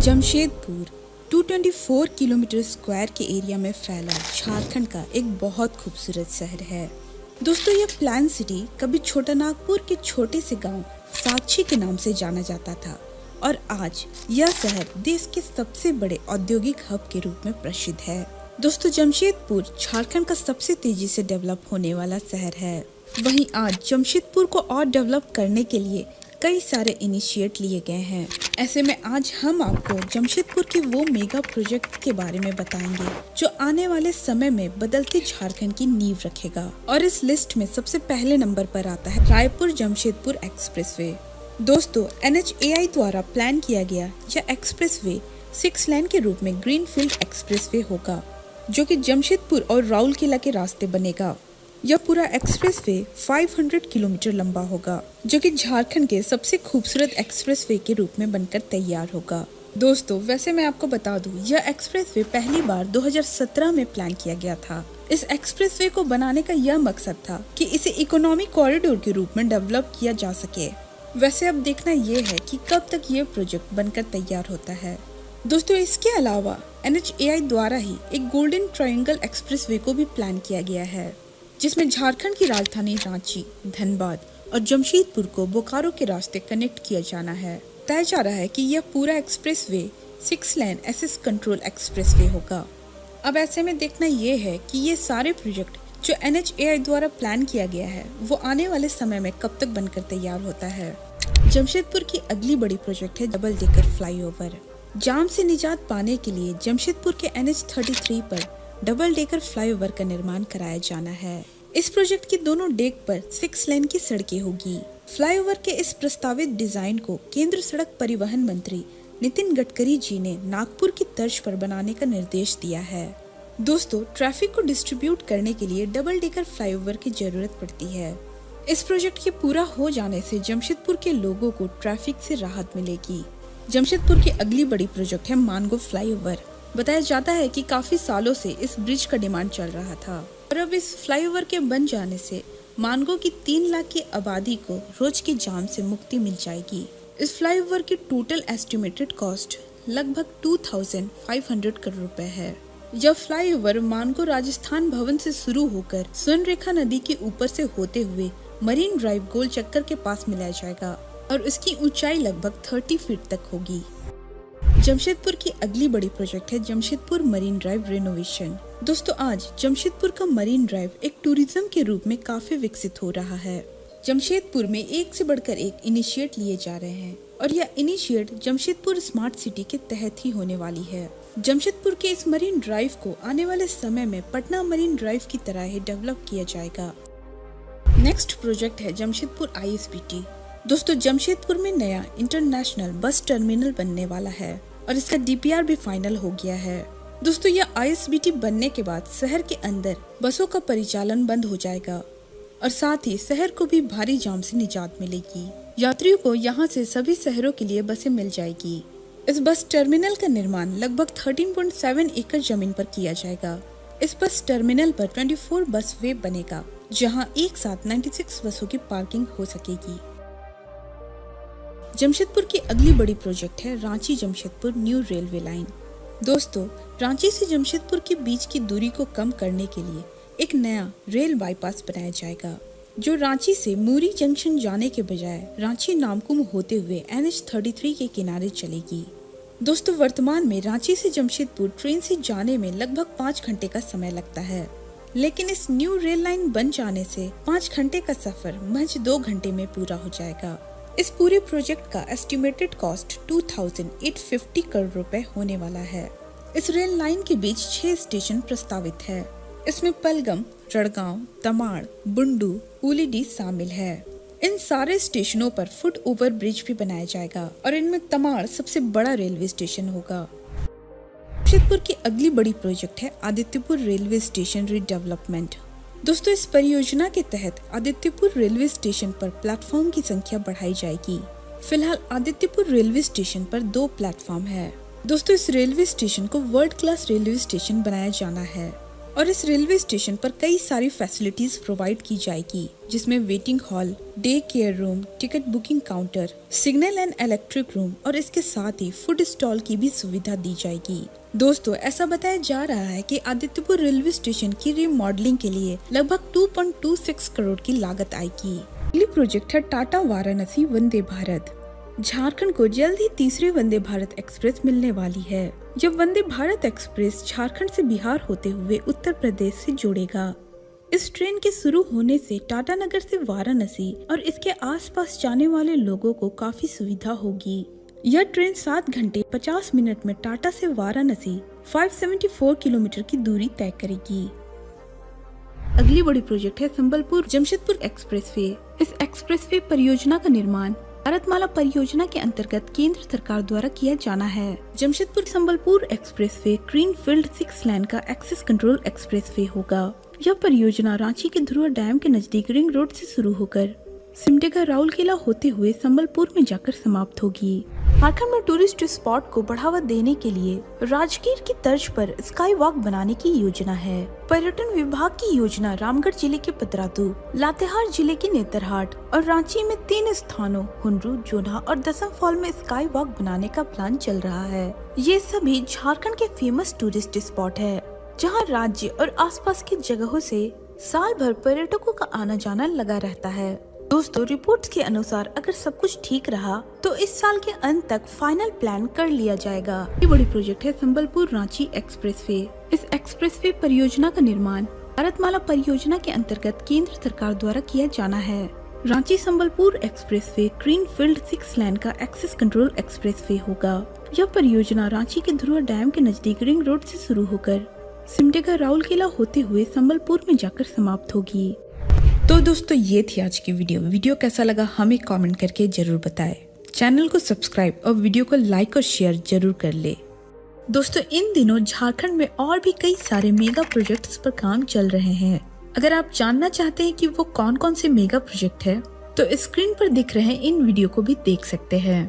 Jamshedpur 224 kilometre square के area में फैला झारखंड का एक बहुत खूबसूरत शहर है। दोस्तों, यह प्लान सिटी कभी छोटा नागपुर के छोटे से गांव साक्षी के नाम से जाना जाता था और आज यह शहर देश के सबसे बड़े औद्योगिक हब के रूप में प्रसिद्ध है। दोस्तों, जमशेदपुर झारखंड का सबसे तेजी से डेवलप होने वाला शहर है। वहीं आज जमशेदपुर को और डेवलप करने के लिए कई सारे इनिशिएट लिए गए हैं। ऐसे में आज हम आपको जमशेदपुर के वो मेगा प्रोजेक्ट के बारे में बताएंगे जो आने वाले समय में बदलते झारखंड की नींव रखेगा। और इस लिस्ट में सबसे पहले नंबर पर आता है रायपुर जमशेदपुर एक्सप्रेसवे। दोस्तों, NHAI द्वारा प्लान किया गया यह एक्सप्रेसवे 6 लेन के रूप में ग्रीनफील्ड एक्सप्रेसवे होगा, जो कि जमशेदपुर और राउरकेला के रास्ते बनेगा। यह पूरा एक्सप्रेसवे 500 किलोमीटर लंबा होगा, जो कि झारखंड के सबसे खूबसूरत एक्सप्रेसवे के रूप में बनकर तैयार होगा। दोस्तों, वैसे मैं आपको बता दूं, यह एक्सप्रेसवे पहली बार 2017 में प्लान किया गया था। इस एक्सप्रेसवे को बनाने का यह मकसद था कि इसे इकोनॉमिक कॉरिडोर के रूप में डेवलप किया जा सके। वैसे अब देखना यह है कि कब तक ये प्रोजेक्ट बनकर तैयार होता है। दोस्तों, इसके अलावा NHAI द्वारा ही एक गोल्डन ट्रायंगल एक्सप्रेसवे को भी प्लान किया गया है, जिसमें झारखंड की राजधानी रांची, धनबाद और जमशेदपुर को बोकारो के रास्ते कनेक्ट किया जाना है। बताया जा रहा है कि यह पूरा एक्सप्रेसवे 6 लेन एसेस कंट्रोल एक्सप्रेसवे होगा। अब ऐसे में देखना यह है कि ये सारे प्रोजेक्ट जो NHAI द्वारा प्लान किया गया है वो आने वाले समय में कब तक बनकर तैयार होता है। जमशेदपुर की अगली बड़ी प्रोजेक्ट है डबल डेकर फ्लाईओवर। जाम से निजात पाने के लिए जमशेदपुर के NH33 पर डबल डेकर फ्लाईओवर का निर्माण कराया जाना है। इस प्रोजेक्ट की दोनों डेक पर 6 लेन की सड़कें होगी। फ्लाईओवर के इस प्रस्तावित डिजाइन को केंद्र सड़क परिवहन मंत्री नितिन गडकरी जी ने नागपुर की तर्ज पर बनाने का निर्देश दिया है। दोस्तों, ट्रैफिक को डिस्ट्रीब्यूट करने के लिए डबल डेकर फ्लाईओवर की जरूरत पड़ती है। इस प्रोजेक्ट के पूरा हो जाने से जमशेदपुर के लोगों को ट्रैफिक से राहत मिलेगी। जमशेदपुर की अगली बड़ी प्रोजेक्ट है मानगो फ्लाईओवर। बताया जाता है कि काफी सालों से इस ब्रिज का डिमांड चल रहा था और अब इस फ्लाईओवर के बन जाने से मानगो की 3 लाख की आबादी को रोज के जाम से मुक्ति मिल जाएगी। इस फ्लाईओवर की टोटल एस्टिमेटेड कॉस्ट लगभग 2500 करोड़ रुपए है। यह फ्लाईओवर मानगो राजस्थान भवन से शुरू होकर स्वर्णरेखा नदी के ऊपर से होते हुए मरीन ड्राइव गोल चक्कर के पास मिलाया जाएगा और इसकी ऊंचाई लगभग 30 फीट तक होगी। जमशेदपुर की अगली बड़ी प्रोजेक्ट है जमशेदपुर मरीन ड्राइव रिनोवेशन। दोस्तों, आज जमशेदपुर का मरीन ड्राइव एक टूरिज्म के रूप में काफी विकसित हो रहा है। जमशेदपुर में एक से बढ़कर एक इनिशिएट लिए जा रहे हैं और यह इनिशिएट जमशेदपुर स्मार्ट सिटी के तहत ही होने वाली है। जमशेदपुर के इस मरीन ड्राइव को आने वाले समय में पटना मरीन ड्राइव की तरह ही डेवलप किया जाएगा। नेक्स्ट प्रोजेक्ट है जमशेदपुर ISBT। दोस्तों, जमशेदपुर में नया इंटरनेशनल बस टर्मिनल बनने वाला है और इसका DPR भी फाइनल हो गया है। दोस्तों, यह ISBT बनने के बाद शहर के अंदर बसों का परिचालन बंद हो जाएगा और साथ ही शहर को भी भारी जाम से निजात मिलेगी। यात्रियों को यहां से सभी शहरों के लिए बसें मिल जाएगी। इस बस टर्मिनल का निर्माण लगभग 13.7 एकड़ जमीन पर किया जाएगा। इस बस टर्मिनल पर 24 बस वे बनेगा, जहां एक साथ 96 बसों की पार्किंग हो सकेगी। जमशेदपुर की अगली बड़ी प्रोजेक्ट है Ranchi Jamshedpur new railway line. दोस्तों, रांची से जमशेदपुर के बीच की दूरी को कम करने के लिए एक नया रेल बाईपास बनाया जाएगा, जो रांची से मूरी जंक्शन जाने के बजाय रांची नामकुम होते हुए NH33 के किनारे चलेगी। दोस्तों, वर्तमान में रांची से जमशेदपुर ट्रेन से जाने में लगभग 5 घंटे का समय लगता है, लेकिन इस न्यू रेल लाइन बन जाने से 5 घंटे का सफर महज 2 घंटे में पूरा हो जाएगा। इस पूरे प्रोजेक्ट का एस्टिमेटेड कॉस्ट 2850 करोड़ रुपए होने वाला है। इस रेल लाइन के बीच 6 स्टेशन प्रस्तावित है। इसमें पलगम, रड़गांव, तमाड़, बुंडू, उलीडी शामिल है। इन सारे स्टेशनों पर फुट ओवर ब्रिज भी बनाया जाएगा और इनमें तमाड़ सबसे बड़ा रेलवे स्टेशन होगा। जमशेदपुर की अगली बड़ी प्रोजेक्ट है आदित्यपुर रेलवे स्टेशन रीडेवलपमेंट। दोस्तों, इस परियोजना के तहत आदित्यपुर रेलवे स्टेशन पर प्लेटफॉर्म की संख्या बढ़ाई जाएगी। फिलहाल आदित्यपुर रेलवे स्टेशन पर 2 प्लेटफॉर्म है। दोस्तों, इस रेलवे स्टेशन को वर्ल्ड क्लास रेलवे स्टेशन बनाया जाना है। और इस रेलवे स्टेशन पर कई सारी फैसिलिटीज प्रोवाइड की जाएगी, जिसमें waiting hall, day care room, ticket booking counter, signal and electric room और इसके साथ ही फूड स्टॉल की भी सुविधा दी जाएगी। दोस्तों, ऐसा बताया जा रहा है कि आदित्यपुर रेलवे स्टेशन की रीमॉडलिंग के लिए लगभग 2.26 करोड़ की लागत आएगी। अगली प्रोजेक्ट है टाटा वाराणसी वंदे भारत। झारखंड को जल्द ही तीसरे वंदे भारत एक्सप्रेस मिलने वाली है। जब वंदे भारत एक्सप्रेस झारखंड से बिहार होते हुए उत्तर प्रदेश से जुड़ेगा। इस ट्रेन के शुरू होने से टाटानगर से वाराणसी और इसके आसपास जाने वाले लोगों को काफी सुविधा होगी। यह ट्रेन 7 घंटे 50 मिनट में टाटा से वाराणसी 574 किलोमीटर की दूरी तय करेगी। अगली बड़ी प्रोजेक्ट है संबलपुर जमशेदपुर एक्सप्रेसवे। इस एक्सप्रेसवे परियोजना का निर्माण भारतमाला परियोजना के अंतर्गत केंद्र सरकार द्वारा किया जाना है। जमशेदपुर संबलपुर एक्सप्रेसवे ग्रीनफील्ड 6 लेन का एक्सेस कंट्रोल एक्सप्रेसवे होगा। यह परियोजना रांची के ध्रुव डैम के नजदीक रिंग रोड से शुरू होकर सिमडेगा राउरकेला होते हुए संबलपुर में जाकर समाप्त होगी। झारखंड में टूरिस्ट स्पॉट को बढ़ावा देने के लिए राजगीर की तर्ज पर स्काई वॉक बनाने की योजना है। पर्यटन विभाग की योजना रामगढ़ जिले के पतरातू, लातेहार जिले के नेतरहाट और रांची में 3 स्थानों हुनरू, जोन्हा और दसम फॉल में स्काई वॉक बनाने का प्लान चल रहा है। ये सभी झारखंड के फेमस टूरिस्ट स्पॉट है, जहाँ राज्य और आसपास की जगहों से साल भर पर्यटकों का आना जाना लगा रहता है। दोस्तों, रिपोर्ट्स के अनुसार अगर सब कुछ ठीक रहा तो इस साल के अंत तक फाइनल प्लान कर लिया जाएगा। ये बड़ी प्रोजेक्ट है संबलपुर रांची एक्सप्रेसवे। इस एक्सप्रेसवे परियोजना का निर्माण भारतमाला परियोजना के अंतर्गत केंद्र सरकार द्वारा किया जाना है। रांची संबलपुर एक्सप्रेसवे ग्रीनफील्ड 6 लेन का एक्सेस कंट्रोल एक्सप्रेसवे होगा। यह परियोजना रांची के ध्रुव डैम के नजदीक रिंग रोड से शुरू होकर सिमडेगा राउरकेला होते हुए संबलपुर में जाकर समाप्त होगी। तो दोस्तों, ये थी आज की वीडियो कैसा लगा हमें कमेंट करके जरूर बताएं। चैनल को सब्सक्राइब और वीडियो को लाइक और शेयर जरूर कर ले। दोस्तों, इन दिनों झारखंड में और भी कई सारे मेगा प्रोजेक्ट्स पर काम चल रहे हैं। अगर आप जानना चाहते हैं कि वो कौन कौन से मेगा प्रोजेक्ट है तो स्क्रीन पर दिख रहे इन वीडियो को भी देख सकते हैं।